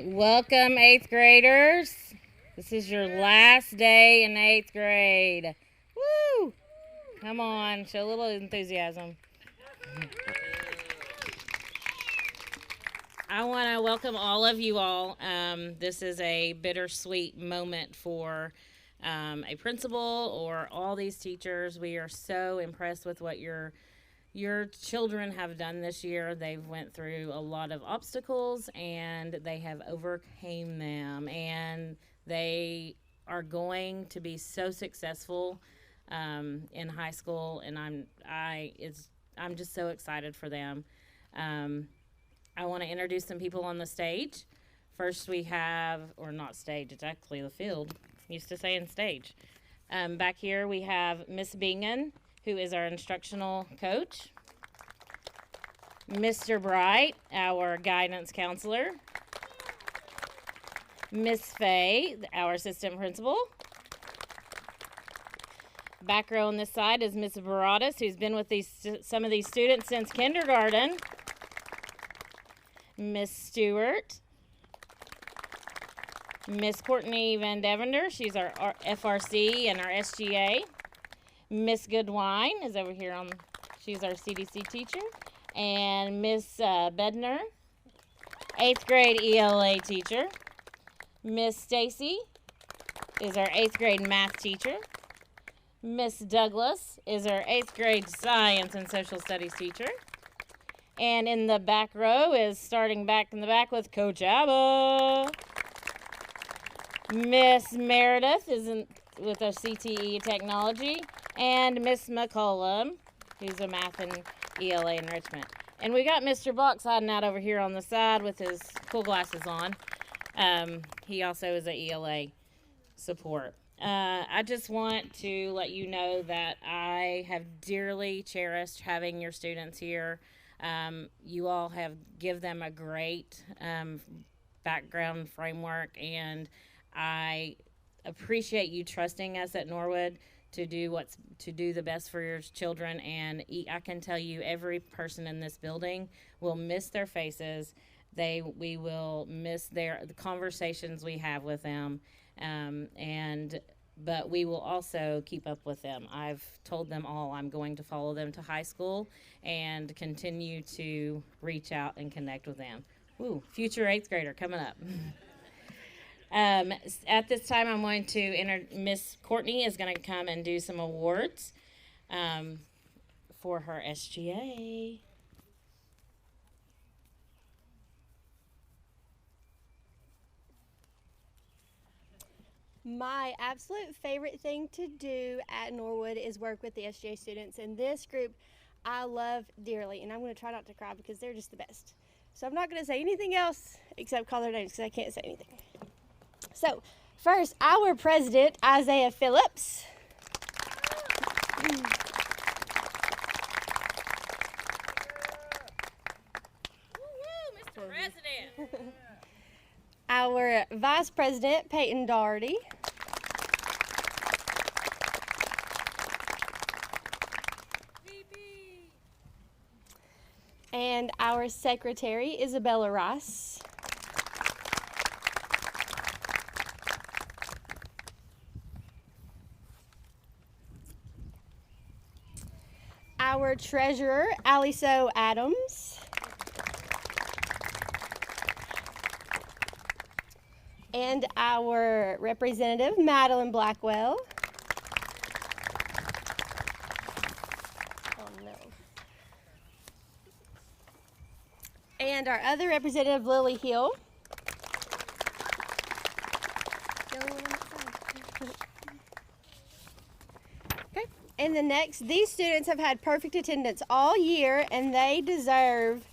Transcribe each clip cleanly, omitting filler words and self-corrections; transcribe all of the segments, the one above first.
right, welcome 8th graders. This is your last day in 8th grade. Woo! Come on, show a little enthusiasm. I want to welcome all of you all. This is a bittersweet moment for a principal or all these teachers. We are so impressed with what your children have done this year. They've went through a lot of obstacles and they have overcame them, and they are going to be so successful in high school, and I'm just so excited for them. I want to introduce some people on the stage. First we have, or not stage, it's actually the field. Used to saying stage. Back here we have Miss Bingen, who is our instructional coach. Mr. Bright, our guidance counselor. Miss Fay, our assistant principal. Back row on this side is Miss Baradas, who's been with some of these students since kindergarten. Miss Stewart. Miss Courtney Van Devender, she's our FRC and our SGA. Miss Goodwine is over here she's our CDC teacher. And Miss Bedner, 8th grade ELA teacher. Miss Stacy is our 8th grade math teacher. Miss Douglas is our 8th grade science and social studies teacher. And in the back row is starting back in the back with Coach Abba. Miss Meredith is with our CTE technology. And Miss McCollum, who's a math and ELA enrichment. And we got Mr. Box hiding out over here on the side with his cool glasses on. He also is an ELA support. I just want to let you know that I have dearly cherished having your students here. You all have give them a great background framework, and I appreciate you trusting us at Norwood to do the best for your children. And I can tell you, every person in this building will miss their faces. We will miss the conversations we have with them, but we will also keep up with them. I've told them all I'm going to follow them to high school and continue to reach out and connect with them. Ooh, future 8th grader coming up. At this time, I'm going to Miss Courtney is going to come and do some awards for her SGA. My absolute favorite thing to do at Norwood is work with the SGA students, and this group I love dearly, and I'm going to try not to cry because they're just the best. So I'm not going to say anything else except call their names because I can't say anything. So first, our president, Isaiah Phillips. Mr. President. Our vice president, Peyton Doherty. And our secretary, Isabella Rice. Our treasurer, Aliso Adams. And our representative, Madeline Blackwell. Oh no. And our other representative, Lily Hill. Okay. And these students have had perfect attendance all year, and they deserve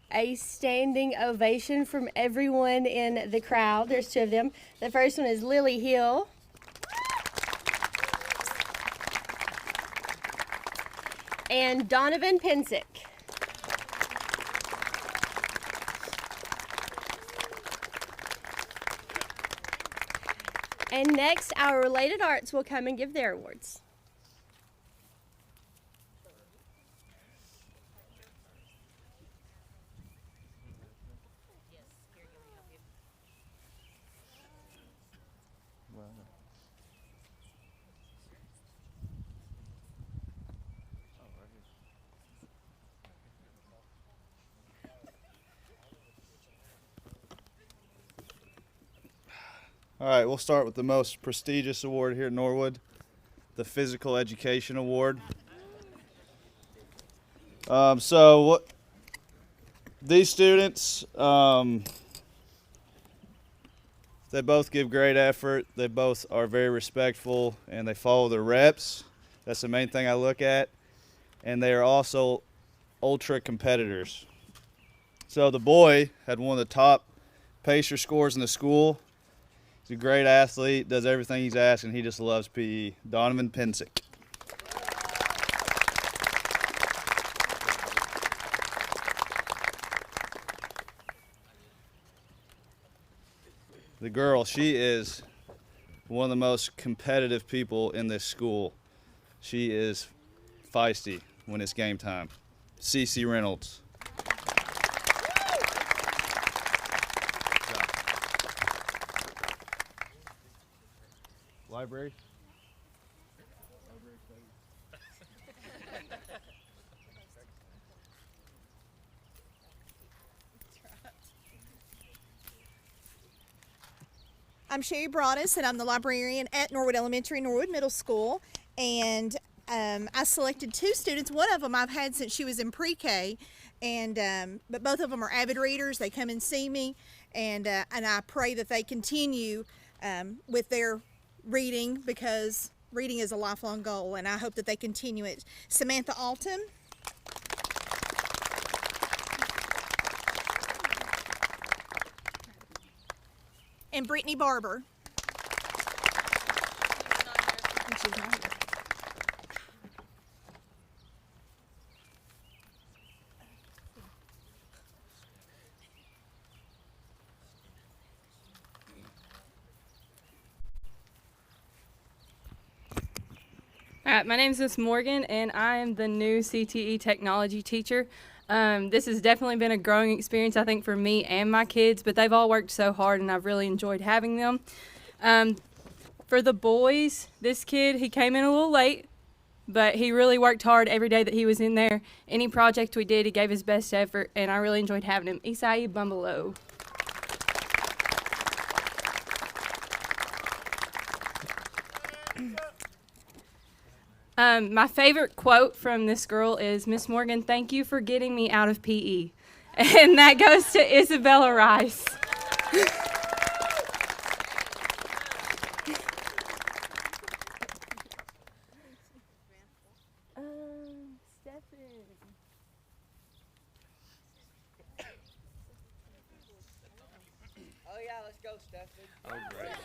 a standing ovation from everyone in the crowd. There's two of them. The first one is Lily Hill. And Donovan Pensick. And next, our Related Arts will come and give their awards. All right, we'll start with the most prestigious award here at Norwood, the Physical Education Award. These students, they both give great effort. They both are very respectful, and they follow their reps. That's the main thing I look at. And they are also ultra competitors. So the boy had one of the top pacer scores in the school. He's a great athlete, does everything he's asked, and he just loves PE. Donovan Pensick. The girl, she is one of the most competitive people in this school. She is feisty when it's game time. Cece Reynolds. Library. I'm Sherry Broadus, and I'm the librarian at Norwood Elementary, Norwood Middle School. And I selected two students. One of them I've had since she was in pre-K, but both of them are avid readers. They come and see me, and I pray that they continue with their reading, because reading is a lifelong goal, and I hope that they continue it. Samantha Alton. And Brittany Barber. And she's not here. All right, my name is Miss Morgan, and I am the new CTE technology teacher. This has definitely been a growing experience, I think, for me and my kids, but they've all worked so hard, and I've really enjoyed having them. For the boys, this kid, he came in a little late, but he really worked hard every day that he was in there. Any project we did, he gave his best effort, and I really enjoyed having him. Isai Bumbalo. My favorite quote from this girl is, "Miss Morgan, thank you for getting me out of PE." And that goes to Isabella Rice. Oh yeah, let's go, Stephanie. All right.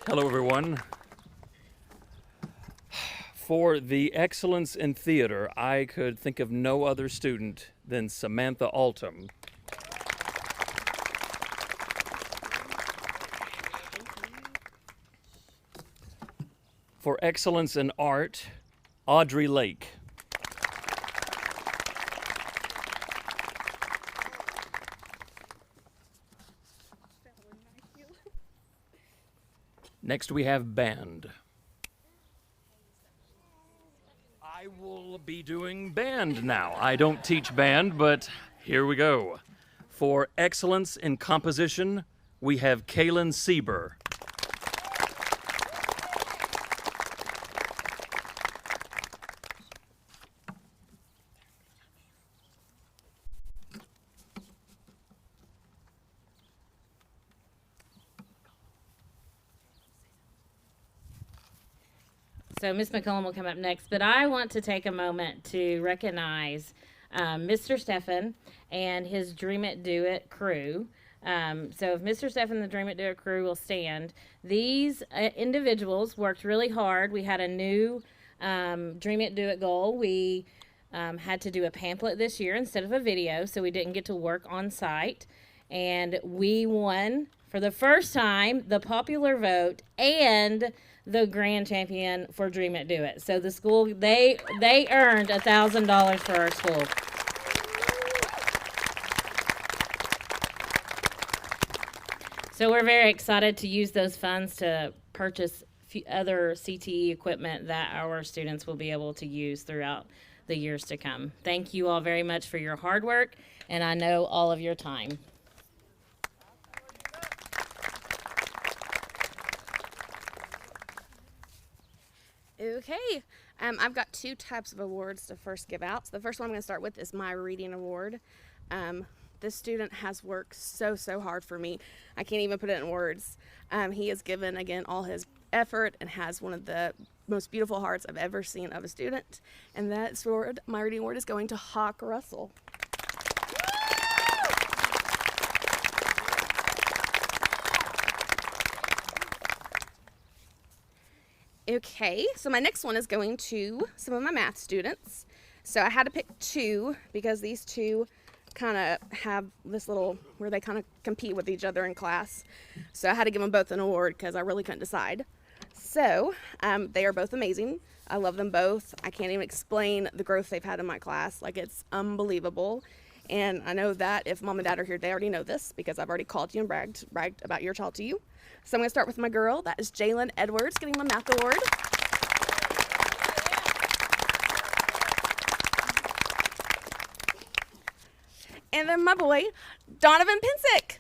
Hello, everyone. For the excellence in theater, I could think of no other student than Samantha Alton. For excellence in art, Audrey Lake. Next we have band. I will be doing band now. I don't teach band, but here we go. For excellence in composition, we have Kaylin Sieber. So Miss McCullum will come up next, but I want to take a moment to recognize Mr. Steffen and his Dream It, Do It crew. So if Mr. Steffen and the Dream It, Do It crew will stand, these individuals worked really hard. We had a new Dream It, Do It goal. We had to do a pamphlet this year instead of a video, so we didn't get to work on site. And we won, for the first time, the popular vote and the grand champion for Dream It, Do It. So the school, they earned $1,000 for our school. So we're very excited to use those funds to purchase other CTE equipment that our students will be able to use throughout the years to come. Thank you all very much for your hard work, and I know all of your time. Okay, I've got two types of awards to first give out. So the first one I'm going to start with is my reading award. This student has worked so hard for me. I can't even put it in words. He has given, again, all his effort and has one of the most beautiful hearts I've ever seen of a student. And that sword, my reading award, is going to Hawk Russell. Okay, so my next one is going to some of my math students. So I had to pick two because these two kind of have this little where they kind of compete with each other in class. So I had to give them both an award because I really couldn't decide. So they are both amazing. I love them both. I can't even explain the growth they've had in my class. Like, it's unbelievable. And I know that if mom and dad are here, they already know this because I've already called you and bragged about your child to you. So I'm going to start with my girl. That is Jalen Edwards getting my math award. And then my boy, Donovan Pensick.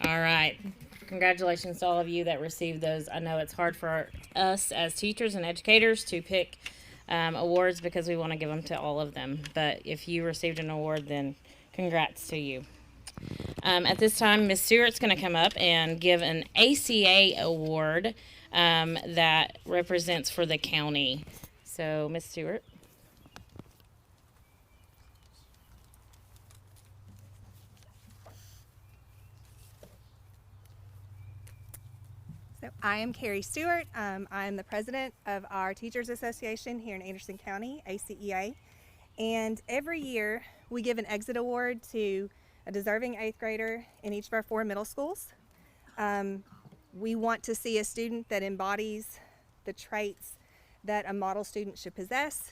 All right. Congratulations to all of you that received those. I know it's hard for us as teachers and educators to pick awards because we want to give them to all of them. But if you received an award, then congrats to you. At this time, Ms. Stewart's going to come up and give an ACA award that represents for the county. So, Ms. Stewart. So I am Carrie Stewart. I'm the president of our Teachers Association here in Anderson County, ACEA. And every year we give an exit award to a deserving 8th grader in each of our 4 middle schools. We want to see a student that embodies the traits that a model student should possess,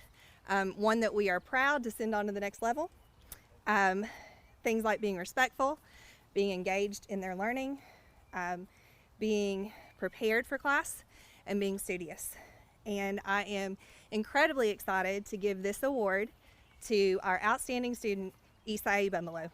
one that we are proud to send on to the next level. Things like being respectful, being engaged in their learning, being prepared for class, and being studious. And I am incredibly excited to give this award to our outstanding student, Isai Bumalo.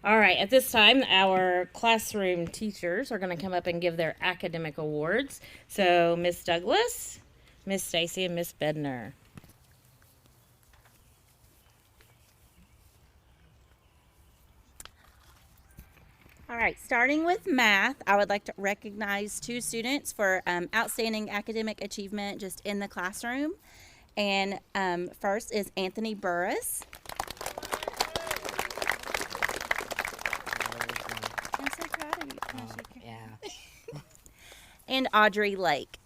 All right, at this time, our classroom teachers are going to come up and give their academic awards. So, Miss Douglas, Miss Stacy, and Miss Bednar. All right, starting with math, I would like to recognize 2 students for outstanding academic achievement just in the classroom. And first is Anthony Burris. I'm so proud of you. Yeah. And Audrey Lake.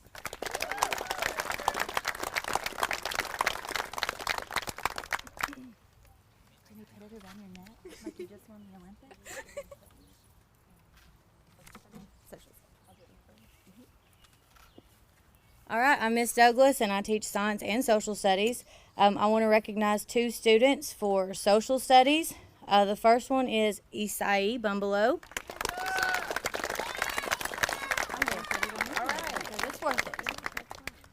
Can you put it around your neck like you just won the Olympics? All right, I'm Miss Douglas, and I teach science and social studies. I want to recognize 2 students for social studies. The first one is Isai Bumalo.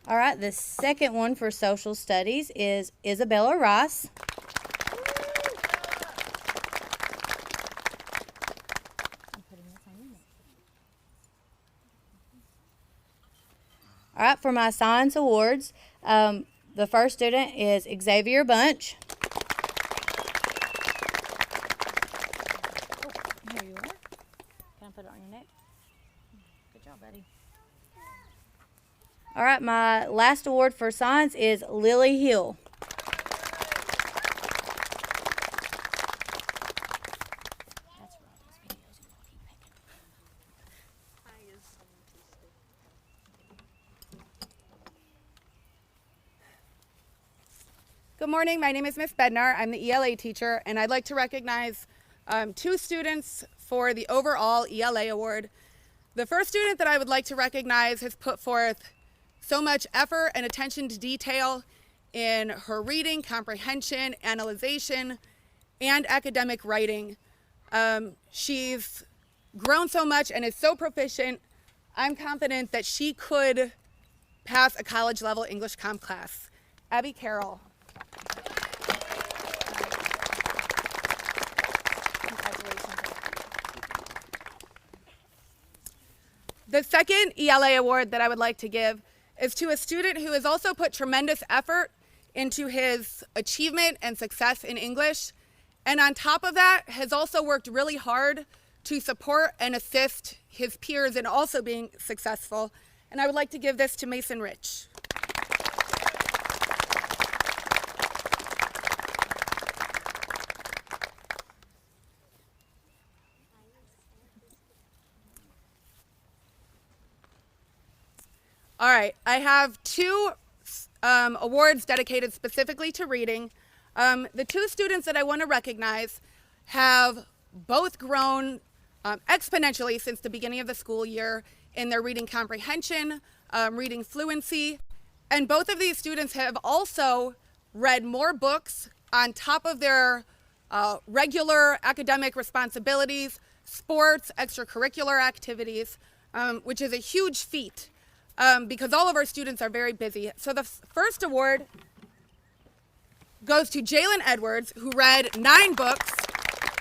All right, the second one for social studies is Isabella Ross. All right, for my science awards, the first student is Xavier Bunch. Oh, here you are. Can I put it on your neck? Good job, buddy. All right, my last award for science is Lily Hill. Good morning, my name is Miss Bednar. I'm the ELA teacher, and I'd like to recognize 2 students for the overall ELA award. The first student that I would like to recognize has put forth so much effort and attention to detail in her reading, comprehension, analyzation, and academic writing. She's grown so much and is so proficient, I'm confident that she could pass a college-level English Comp class. Abby Carroll. The second ELA award that I would like to give is to a student who has also put tremendous effort into his achievement and success in English, and on top of that has also worked really hard to support and assist his peers in also being successful. And I would like to give this to Mason Rich. All right, I have two awards dedicated specifically to reading. The two students that I want to recognize have both grown exponentially since the beginning of the school year in their reading comprehension, reading fluency, and both of these students have also read more books on top of their regular academic responsibilities, sports, extracurricular activities, which is a huge feat. Because all of our students are very busy. So the first award goes to Jalen Edwards, who read 9 books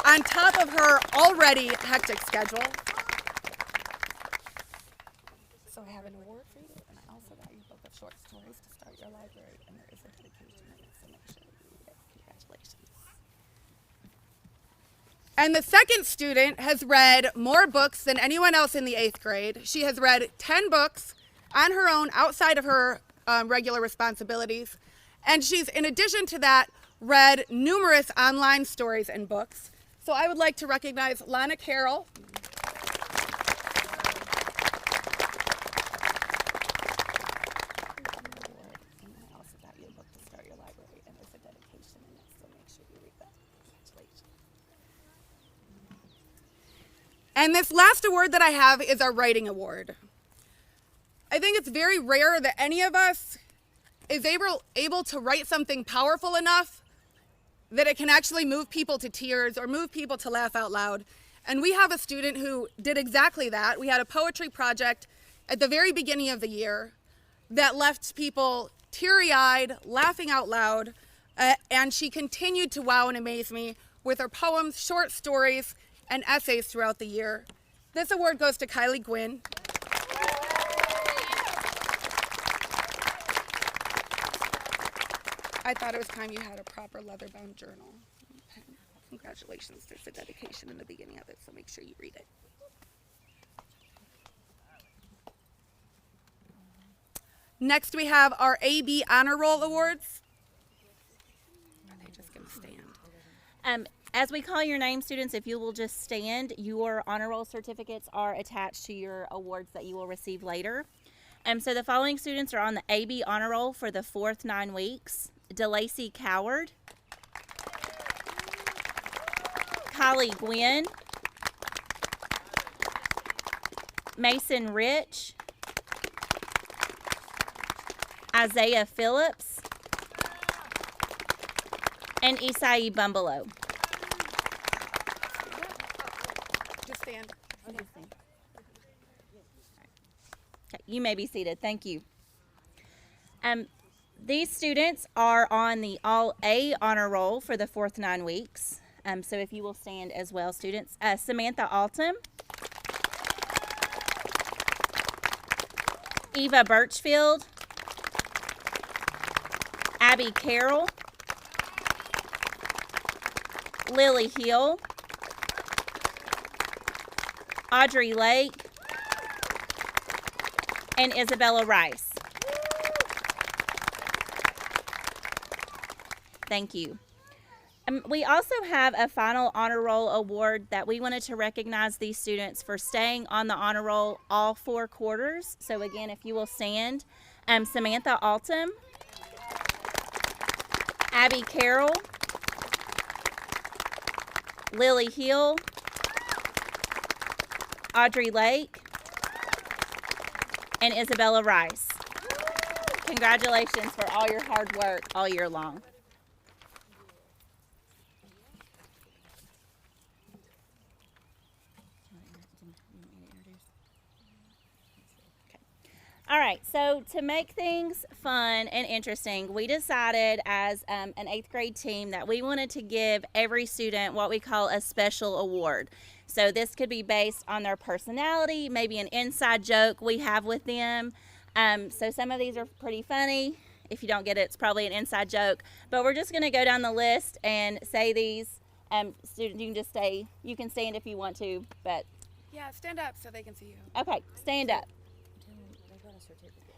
on top of her already hectic schedule. So I have an award for you, and I also got your book of short stories to start your library, and there is a dedication in it, so make sure you read it. Congratulations. And the second student has read more books than anyone else in the 8th grade. She has read 10 books on her own outside of her regular responsibilities. And she's, in addition to that, read numerous online stories and books. So I would like to recognize Lana Carroll. And this last award that I have is our writing award. I think it's very rare that any of us is able to write something powerful enough that it can actually move people to tears or move people to laugh out loud. And we have a student who did exactly that. We had a poetry project at the very beginning of the year that left people teary-eyed, laughing out loud, and she continued to wow and amaze me with her poems, short stories, and essays throughout the year. This award goes to Kylie Gwynn. I thought it was time you had a proper leather-bound journal. Okay. Congratulations, there's a dedication in the beginning of it, so make sure you read it. Next we have our AB Honor Roll Awards. Are they just going to stand? As we call your name, students, if you will just stand, your honor roll certificates are attached to your awards that you will receive later. So the following students are on the AB Honor Roll for the 4th 9 weeks. DeLacy Coward, Kylie Gwynn, Mason Rich, Isaiah Phillips, and Isai Bumbalo. Just stand. Okay, you may be seated. Thank you. These students are on the All A Honor Roll for the 4th 9 weeks. So if you will stand as well, students. Samantha Altum, Eva Birchfield, Abby Carroll, Lily Hill, Audrey Lake, and Isabella Rice. Thank you. We also have a final honor roll award that we wanted to recognize these students for staying on the honor roll all 4 quarters. So again, if you will stand, Samantha Altum, Abby Carroll, Lily Hill, Audrey Lake, and Isabella Rice. Congratulations for all your hard work all year long. All right, so to make things fun and interesting, we decided as an 8th grade team that we wanted to give every student what we call a special award. So this could be based on their personality, maybe an inside joke we have with them. So some of these are pretty funny. If you don't get it, it's probably an inside joke. But we're just going to go down the list and say these. Students, you can just stay. You can stand if you want to, but Yeah, stand up so they can see you. okay, stand up.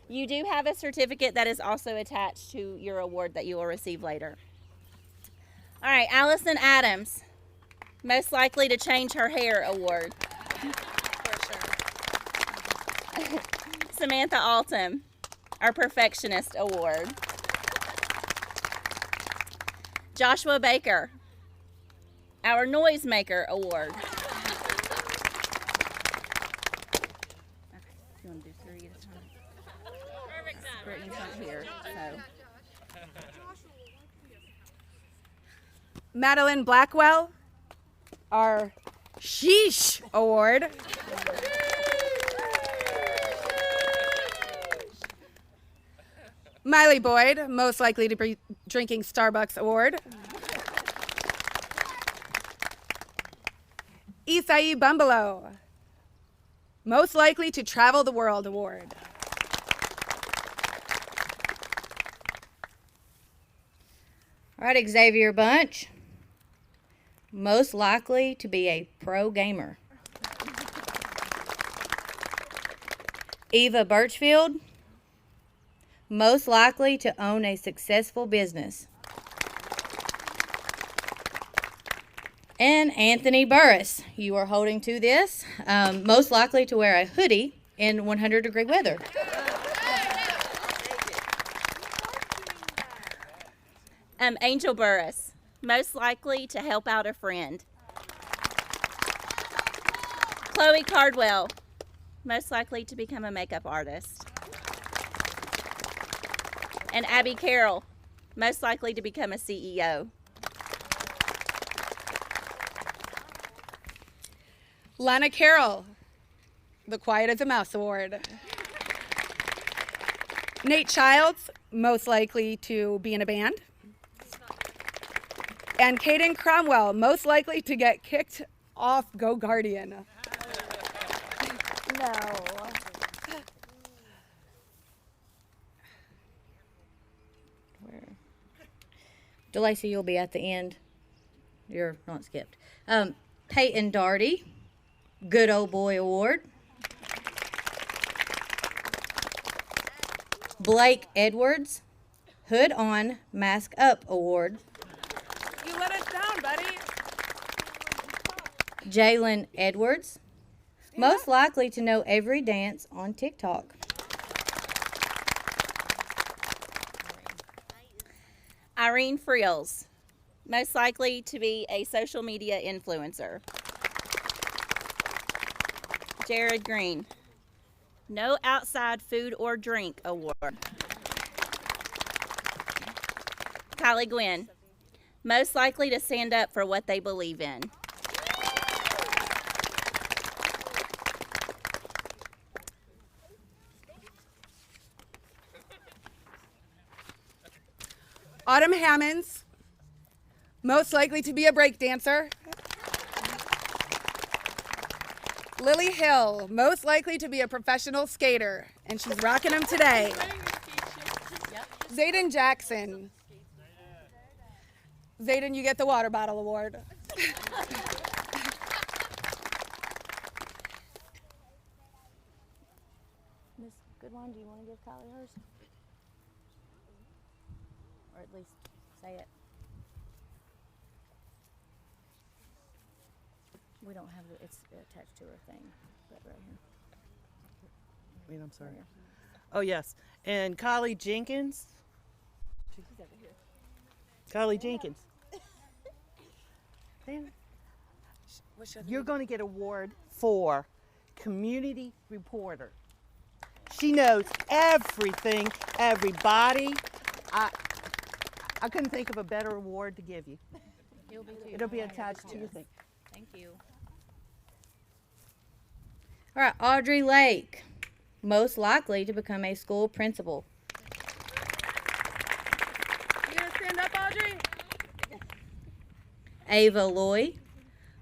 You do have a certificate that is also attached to your award that you will receive later. All right, Allison Adams, most likely to change her hair award. For sure. Samantha Altum, our perfectionist award. Joshua Baker, our noisemaker award. You want to do 3 at a time? Perfect time. Brittany's not here, so. Madeline Blackwell, our Sheesh Award. Miley Boyd, most likely to be drinking Starbucks Award. Isai Bumbalo, most likely to travel the world award. All right, Xavier Bunch, most likely to be a pro gamer. Eva Birchfield, most likely to own a successful business. And Anthony Burris, you are holding to this, most likely to wear a hoodie in 100-degree weather. Angel Burris, most likely to help out a friend. Chloe Cardwell, most likely to become a makeup artist. And Abby Carroll, most likely to become a CEO. Lana Carroll, the Quiet as a Mouse Award. Nate Childs, most likely to be in a band. And Caden Cromwell, most likely to get kicked off Go Guardian. No. DeLacy, you'll be at the end. You're not skipped. Peyton Darty, Good Old Boy Award. Blake Edwards, Hood On, Mask Up Award. You let us down, buddy. Jalen Edwards, most likely to know every dance on TikTok. Irene Friels, most likely to be a social media influencer. Jared Green, no outside food or drink award. Kylie Gwynn, most likely to stand up for what they believe in. Autumn Hammonds, most likely to be a break dancer. Lily Hill, most likely to be a professional skater, and she's rocking them today. Zayden Jackson. Zayden, you get the water bottle award. Miss Goodwine, do you want to give Kylie hers? Or at least say it. We don't have the, it's attached to her thing, but right here. Wait, I'm sorry. Oh, yes. And Kylie Jenkins. She's over here. Kylie Jenkins. Then you're going to get an award for community reporter. She knows everything, everybody. I couldn't think of a better award to give you. It'll be attached to your thing. Thank you. All right, Audrey Lake, most likely to become a school principal. You gonna stand up, Audrey? Ava Loy,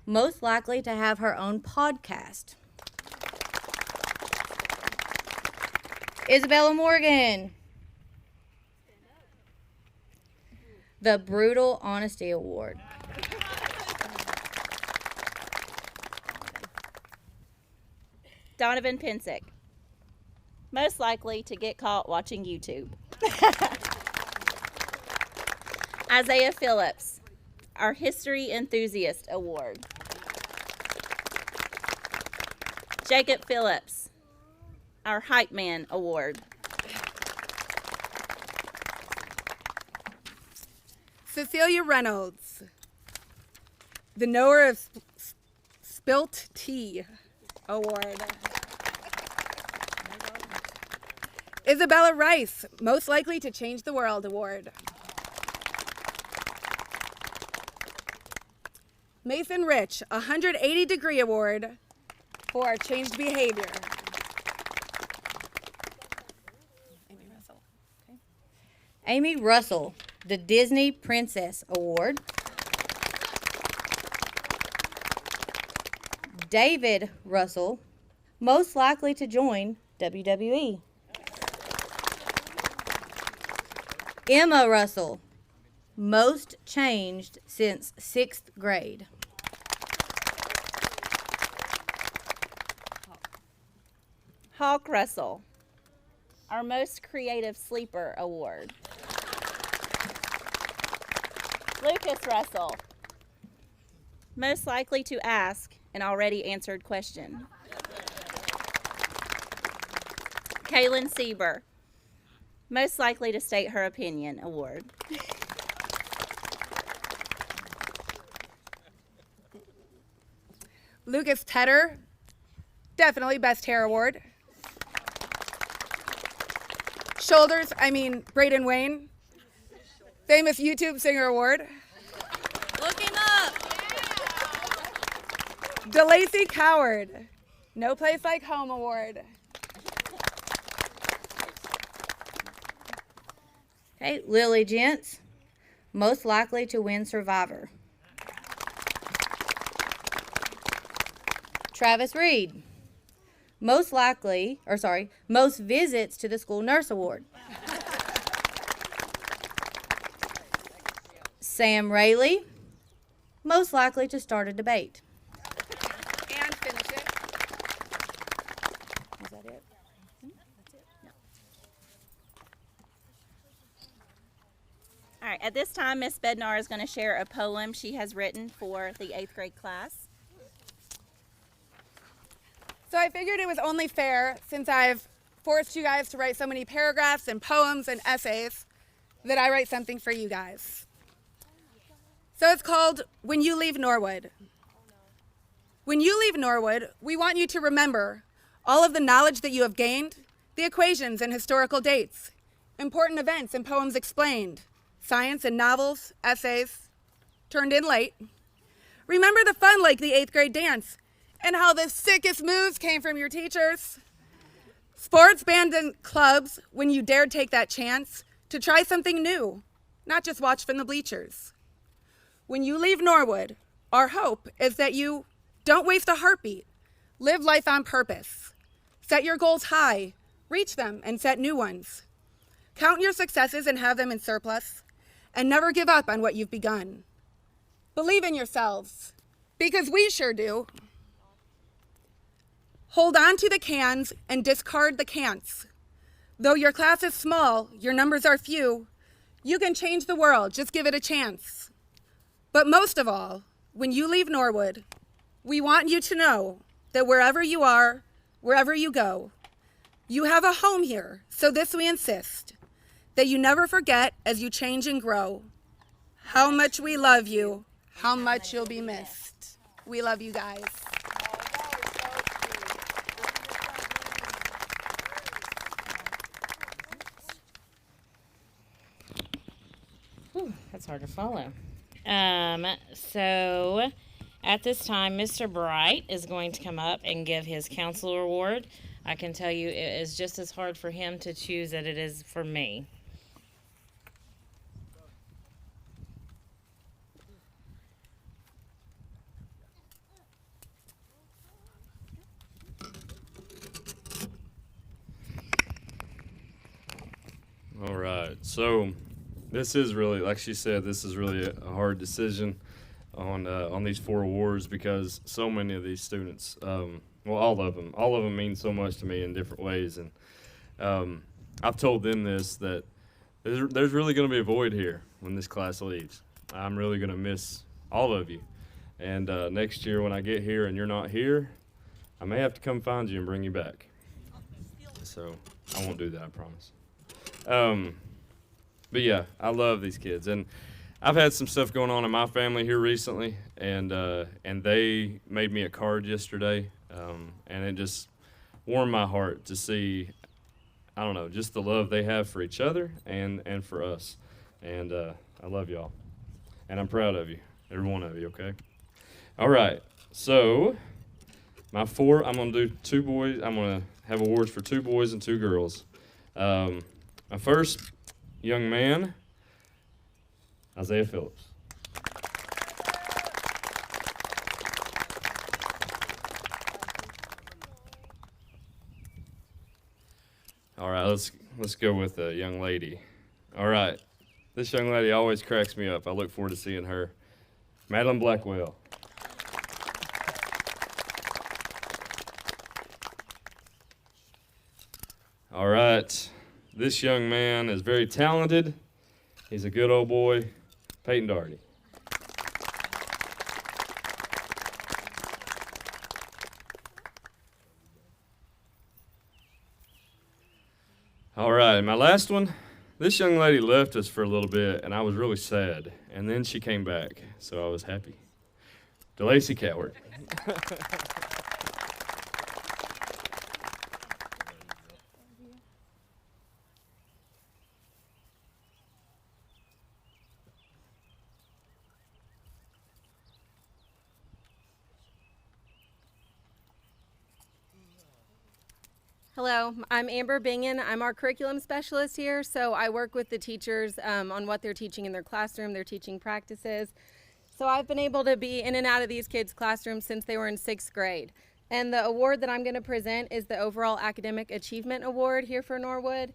most likely to have her own podcast. Isabella Morgan, the Brutal Honesty Award. Donovan Pensick, most likely to get caught watching YouTube. Isaiah Phillips, our History Enthusiast Award. Jacob Phillips, our Hype Man Award. Cecilia Reynolds, the knower of spilt tea award. Isabella Rice, most likely to change the world award. Mason Rich, 180-degree award for changed behavior. Amy Russell, the Disney Princess Award. David Russell, most likely to join WWE. Emma Russell, most changed since 6th grade. Hawk Russell, our Most Creative Sleeper Award. Lucas Russell, most likely to ask an already answered question. Kaylin Sieber, most likely to state her opinion award. Lucas Tedder, definitely best hair award. Braden Wayne, famous YouTube singer award. Looking up. DeLacy Coward, no place like home award. Okay, Lily Gents, most likely to win Survivor. Travis Reed, most visits to the school nurse award. Sam Rayleigh, most likely to start a debate. And finish it. Is that it? That's it? No. All right, at this time, Miss Bednar is going to share a poem she has written for the 8th grade class. So I figured it was only fair, since I've forced you guys to write so many paragraphs and poems and essays, that I write something for you guys. So it's called When You Leave Norwood. When you leave Norwood, we want you to remember all of the knowledge that you have gained, the equations and historical dates, important events and poems explained, science and novels, essays, turned in late. Remember the fun like the 8th grade dance, and how the sickest moves came from your teachers. Sports, band, and clubs, when you dared take that chance to try something new, not just watch from the bleachers. When you leave Norwood, our hope is that you don't waste a heartbeat. Live life on purpose. Set your goals high, reach them, and set new ones. Count your successes and have them in surplus, and never give up on what you've begun. Believe in yourselves, because we sure do. Hold on to the cans and discard the can'ts. Though your class is small, your numbers are few, you can change the world, just give it a chance. But most of all, when you leave Norwood, we want you to know that wherever you are, wherever you go, you have a home here, so this we insist, that you never forget as you change and grow, how much we love you, how much you'll be missed. We love you guys. that's hard to follow. So at this time, Mr. Bright is going to come up and give his counselor award. I can tell you it is just as hard for him to choose as it is for me. All right, so this is really, like she said, this is really a hard decision on these 4 awards because so many of these students, well, all of them mean so much to me in different ways, and I've told them this, that there's really going to be a void here when this class leaves. I'm really going to miss all of you, and next year when I get here and you're not here, I may have to come find you and bring you back. So I won't do that, I promise. But yeah, I love these kids, and I've had some stuff going on in my family here recently, and they made me a card yesterday, and it just warmed my heart to see, I don't know, just the love they have for each other and for us, and I love y'all, and I'm proud of you, every one of you. Okay, all right. So my 4, I'm gonna do 2 boys. I'm gonna have awards for 2 boys and 2 girls. My first young man, Isaiah Phillips. All right, let's go with a young lady. All right, this young lady always cracks me up. I look forward to seeing her. Madeline Blackwell. All right. This young man is very talented. He's a good old boy, Peyton Doherty. All right, my last one. This young lady left us for a little bit, and I was really sad. And then she came back, so I was happy. DeLacy Coward. Hello, I'm Amber Bingen. I'm our curriculum specialist here, so I work with the teachers on what they're teaching in their classroom, their teaching practices. So I've been able to be in and out of these kids' classrooms since they were in 6th grade. And the award that I'm going to present is the Overall Academic Achievement Award here for Norwood.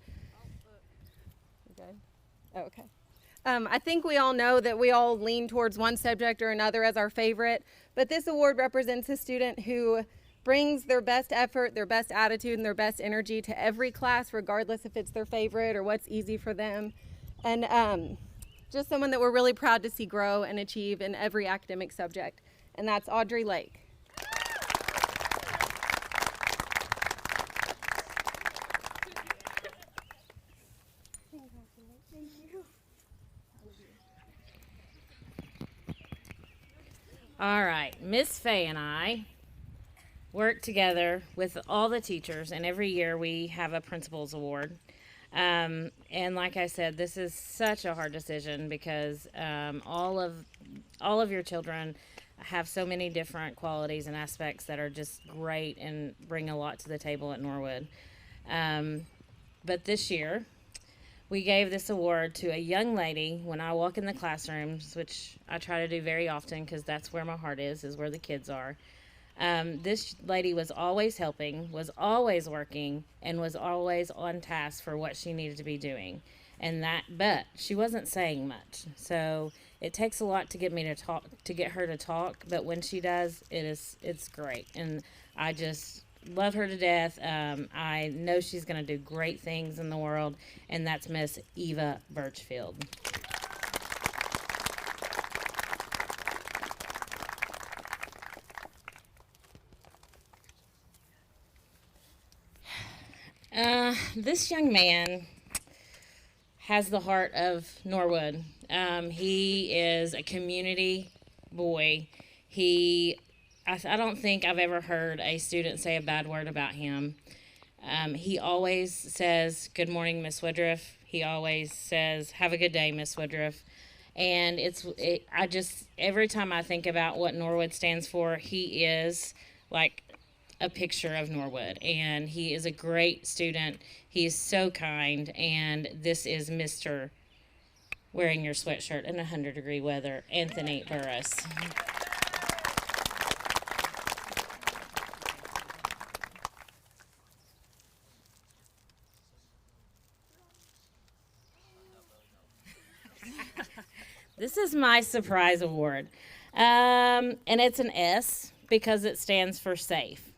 Okay. I think we all know that we all lean towards one subject or another as our favorite, but this award represents a student who brings their best effort, their best attitude, and their best energy to every class, regardless if it's their favorite or what's easy for them. And just someone that we're really proud to see grow and achieve in every academic subject. And that's Audrey Lake. All right, Miss Faye and I work together with all the teachers, and every year we have a principal's award. And like I said, this is such a hard decision because all of your children have so many different qualities and aspects that are just great and bring a lot to the table at Norwood. But this year, we gave this award to a young lady. When I walk in the classrooms, which I try to do very often because that's where my heart is where the kids are. This lady was always helping, was always working, and was always on task for what she needed to be doing. But she wasn't saying much. So it takes a lot to get me to talk, to get her to talk. But when she does, it's great. And I just love her to death. I know she's going to do great things in the world, and that's Miss Eva Birchfield. This young man has the heart of Norwood. He is a community boy. I don't think I've ever heard a student say a bad word about him. He always says, "Good morning, Miss Woodruff." He always says, "Have a good day, Miss Woodruff." And every time I think about what Norwood stands for, he is like a picture of Norwood, and he is a great student. He is so kind, and this is Mr. wearing your sweatshirt in 100-degree weather, Anthony Burris. This is my surprise award, and it's an S because it stands for safe.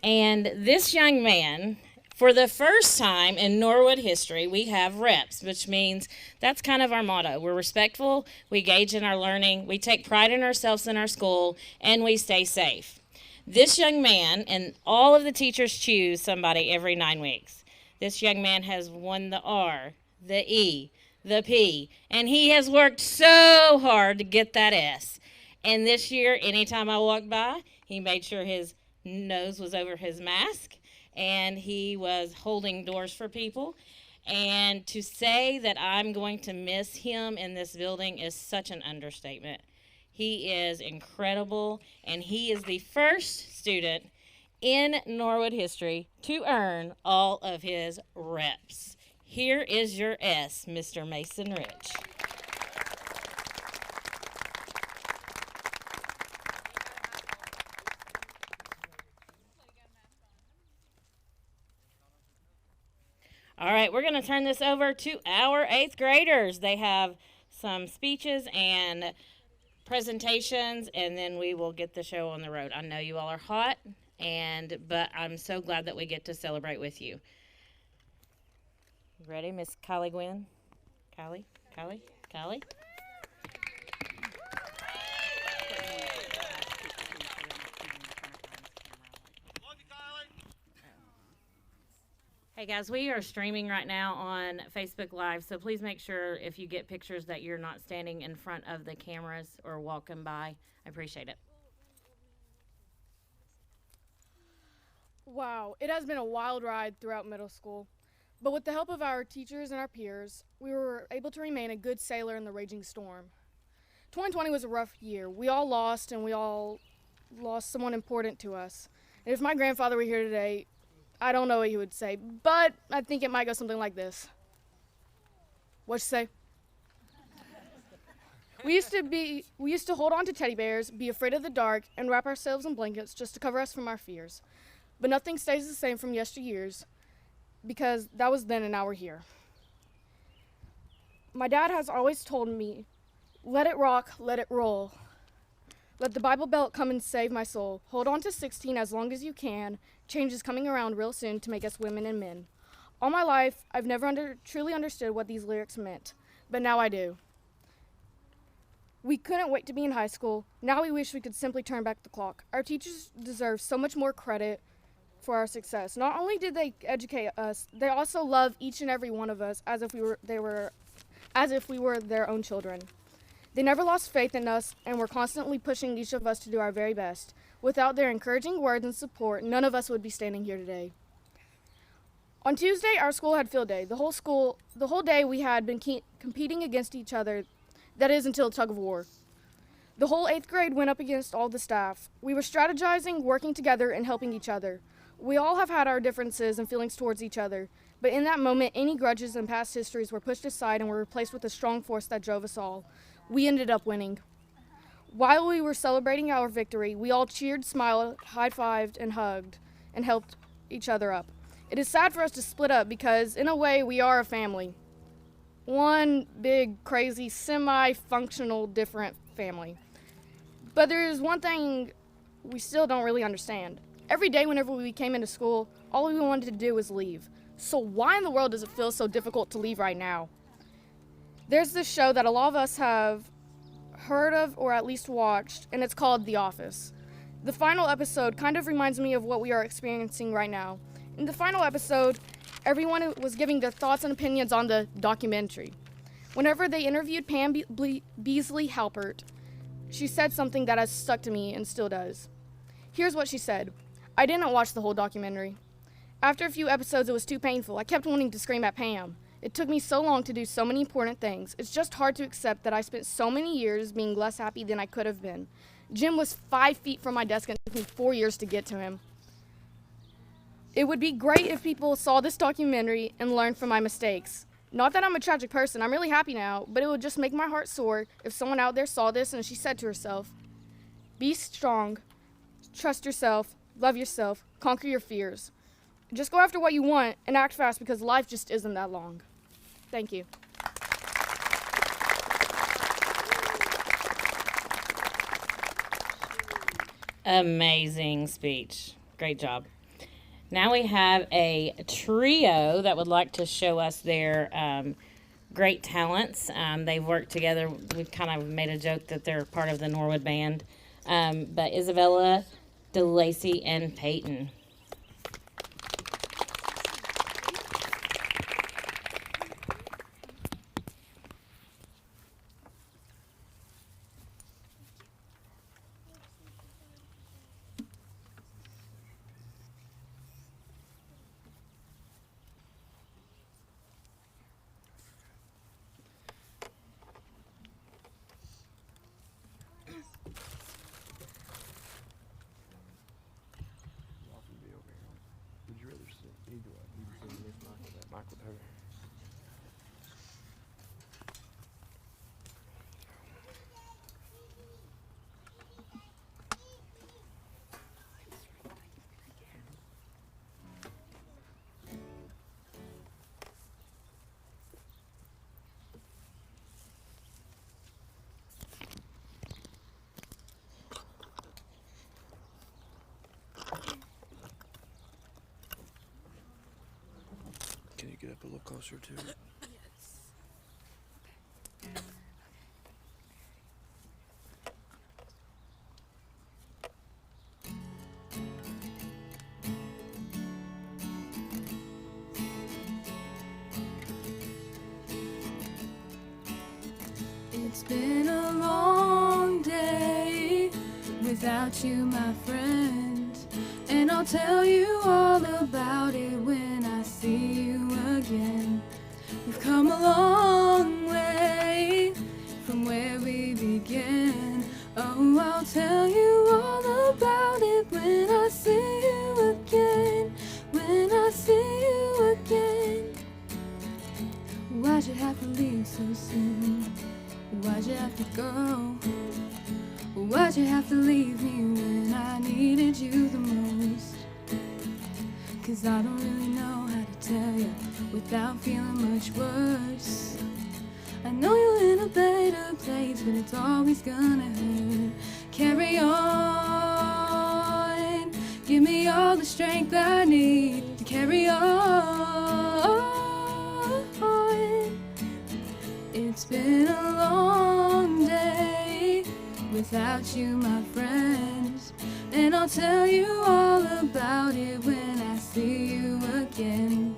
And this young man, for the first time in Norwood history, we have reps, which means that's kind of our motto. We're respectful, we engage in our learning, we take pride in ourselves and our school, and we stay safe. This young man, and all of the teachers choose somebody every 9 weeks. This young man has won the R, the E, the P, and he has worked so hard to get that S. And this year, anytime I walked by, he made sure his nose was over his mask, and he was holding doors for people. And to say that I'm going to miss him in this building is such an understatement. He is incredible, and he is the first student in Norwood history to earn all of his reps. Here is your S, Mr. Mason Rich. All right, we're going to turn this over to our 8th graders. They have some speeches and presentations, and then we will get the show on the road. I know you all are hot, but I'm so glad that we get to celebrate with you. You ready, Miss Kylie Gwynn? Kylie? Hey guys, we are streaming right now on Facebook Live, so please make sure if you get pictures that you're not standing in front of the cameras or walking by. I appreciate it. Wow, it has been a wild ride throughout middle school. But with the help of our teachers and our peers, we were able to remain a good sailor in the raging storm. 2020 was a rough year. We all lost, and we all lost someone important to us. And if my grandfather were here today, I don't know what he would say, but I think it might go something like this. What'd you say? We used to hold on to teddy bears, be afraid of the dark, and wrap ourselves in blankets just to cover us from our fears. But nothing stays the same from yesteryears, because that was then and now we're here. My dad has always told me, let it rock, let it roll. Let the Bible Belt come and save my soul. Hold on to 16 as long as you can. Change is coming around real soon to make us women and men. All my life, I've never truly understood what these lyrics meant, but now I do. We couldn't wait to be in high school. Now we wish we could simply turn back the clock. Our teachers deserve so much more credit for our success. Not only did they educate us, they also love each and every one of us as if we were their own children. They never lost faith in us and were constantly pushing each of us to do our very best. Without their encouraging words and support, none of us would be standing here today. On Tuesday, our school had field day. The whole day we had been competing against each other, that is until tug of war. The whole 8th grade went up against all the staff. We were strategizing, working together, and helping each other. We all have had our differences and feelings towards each other, but in that moment, any grudges and past histories were pushed aside and were replaced with a strong force that drove us all. We ended up winning. While we were celebrating our victory, we all cheered, smiled, high-fived, and hugged, and helped each other up. It is sad for us to split up because, in a way, we are a family. One big, crazy, semi-functional, different family. But there is one thing we still don't really understand. Every day whenever we came into school, all we wanted to do was leave. So why in the world does it feel so difficult to leave right now? There's this show that a lot of us have heard of or at least watched, and it's called The Office. The final episode kind of reminds me of what we are experiencing right now. In the final episode, everyone was giving their thoughts and opinions on the documentary. Whenever they interviewed Pam Beasley Halpert, she said something that has stuck to me and still does. Here's what she said. I didn't watch the whole documentary. After a few episodes, it was too painful. I kept wanting to scream at Pam. It took me so long to do so many important things. It's just hard to accept that I spent so many years being less happy than I could have been. Jim was 5 feet from my desk and it took me 4 years to get to him. It would be great if people saw this documentary and learned from my mistakes. Not that I'm a tragic person, I'm really happy now, but it would just make my heart sore if someone out there saw this and she said to herself, be strong, trust yourself, love yourself, conquer your fears. Just go after what you want and act fast because life just isn't that long. Thank you. Amazing speech. Great job. Now we have a trio that would like to show us their great talents. They've worked together. We've kind of made a joke that they're part of the Norwood band. But Isabella, DeLacy, and Peyton. Can you get up a little closer to it? It's been a long day without you, my friend, and I'll tell you all about it when I see you again. We've come a long way from where we began. Oh, I'll tell you all about it when I see you again. When I see you again. Why'd you have to leave so soon? Why'd you have to go? Why'd you have to leave me when I needed you the most? 'Cause I don't really know how to tell you without feeling much worse. I know you're in a better place, but it's always gonna hurt. Carry on, give me all the strength I need to carry on. It's been a long day without you, my friends, and I'll tell you all about it when I see you again.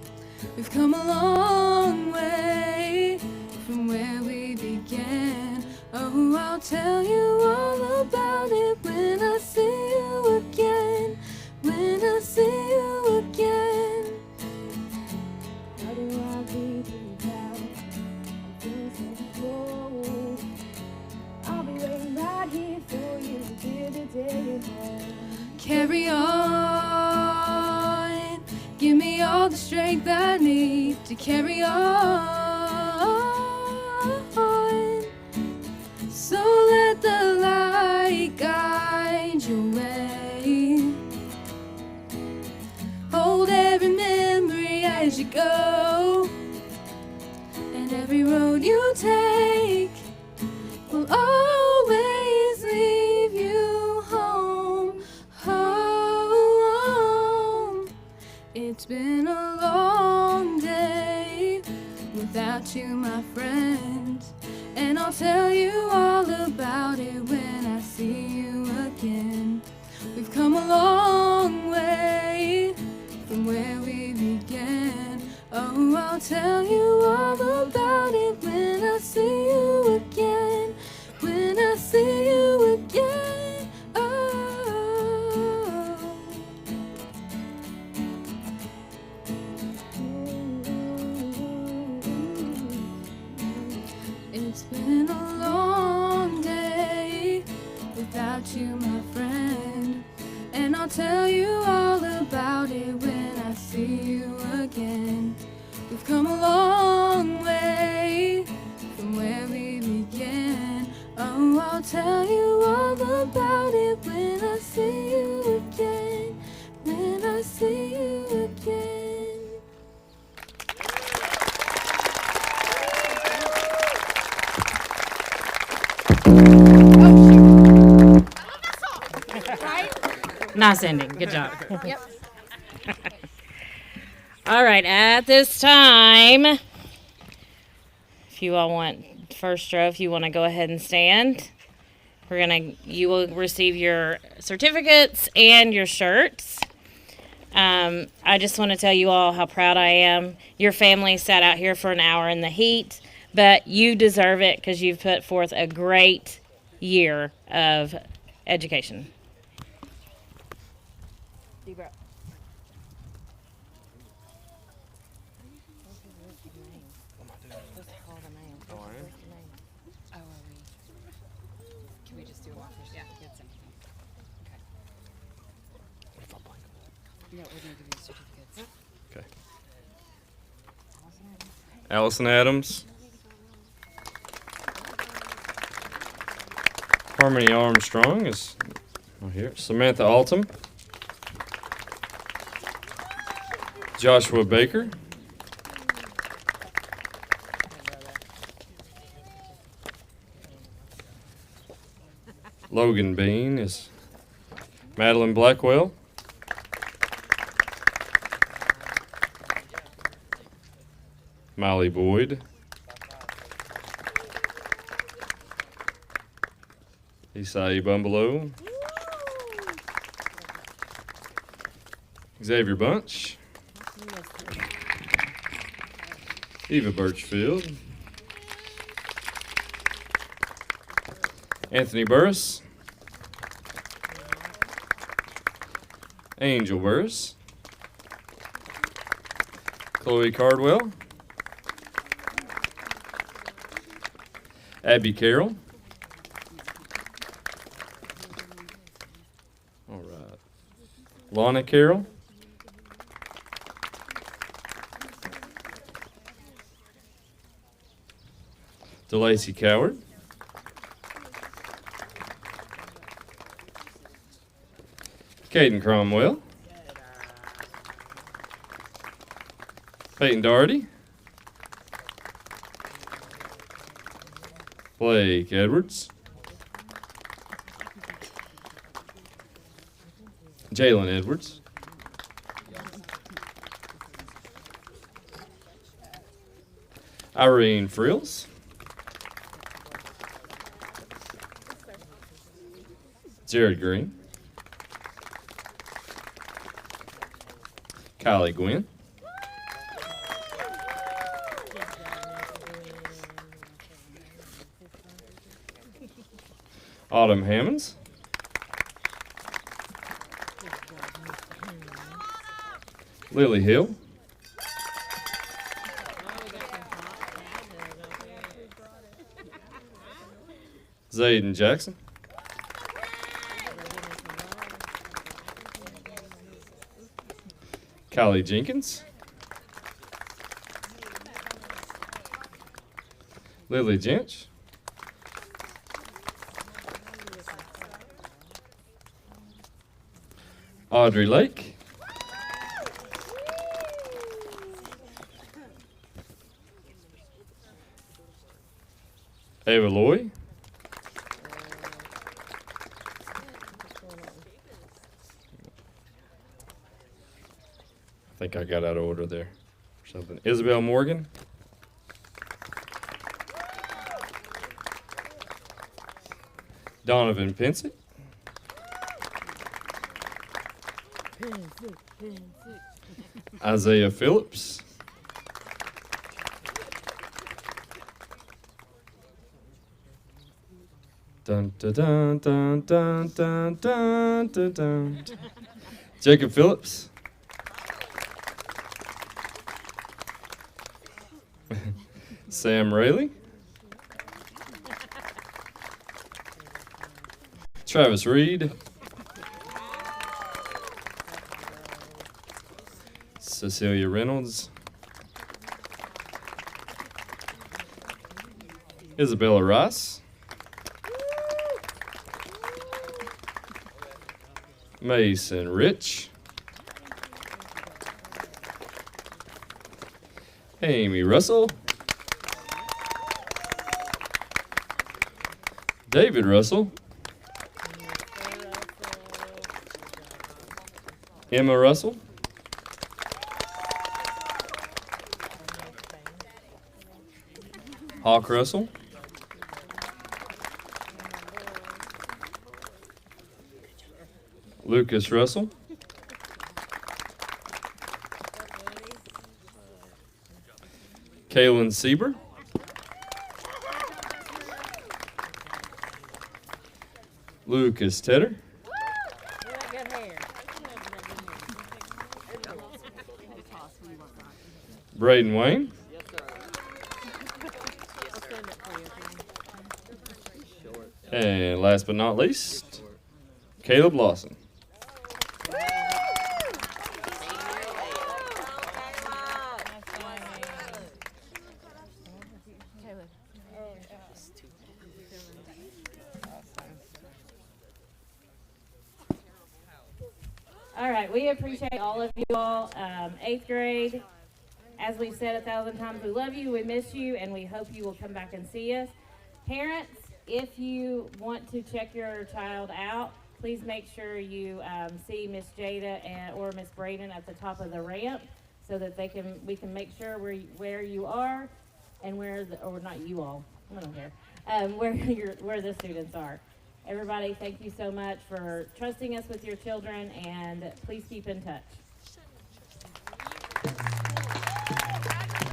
We've come a long way from where we began. Oh, I'll tell you all about it when I see you again. When I see you again. How do I be without? I'll be waiting right here for you till the day you're home. Carry on, give me all the strength I need to carry on. So let the light guide your way. Hold every memory as you go, and every road you take will always leave you home, home. It's been a long day without you, my friend, and I'll tell you all about it when I see you again. We've come a long way from where we began. Oh, I'll tell you all about it when I see you again. When I see you again. Oh. I'll tell you all about it when I see you again. We've come a long way from where we began. Oh, I'll tell you all about it when I see you again. When I see you again. Nice ending. Good job. Yep. All right, at this time, if you all want first row, if you want to go ahead and stand, you will receive your certificates and your shirts. I just want to tell you all how proud I am. Your family sat out here for an hour in the heat, but you deserve it because you've put forth a great year of education. Okay. Allison Adams. Harmony Armstrong is here. Samantha Altum. Joshua Baker. Logan Bean is Madeline Blackwell. Molly Boyd. Isai Bumbelow. Xavier Bunch. Eva Birchfield. Anthony Burris. Angel Burris. Chloe Cardwell. Abby Carroll. All right. Lana Carroll. DeLacy Coward. Caden Cromwell. Peyton Doherty. Blake Edwards. Jalen Edwards. Irene Frills. Jared Green. Kylie Gwynn. Autumn Hammonds. Lily Hill. Zayden Jackson. Kylie Jenkins. Lily Jench. Audrey Lake. Ava Loy. I think I got out of order there or something. Isabel Morgan. Donovan Pensick. Isaiah Phillips. Dun dun dun dun dun dun dun dun dun. Jacob Phillips. Sam Rayleigh. Travis Reed. Cecilia Reynolds. Isabella Rice. Mason Rich. Amy Russell. David Russell. Emma Russell. Hawk Russell. Lucas Russell. Kaylin Sieber. Lucas Tedder. Braden Wayne. And last but not least, Caleb Lawson. All right, we appreciate all of you all. 8th grade, as we've said 1,000 times, we love you, we miss you, and we hope you will come back and see us. Parents, if you want to check your child out, please make sure you see Miss Jada or Miss Braden at the top of the ramp so that we can make sure where you are and or not you all, I don't care, where the students are. Everybody, thank you so much for trusting us with your children, and please keep in touch.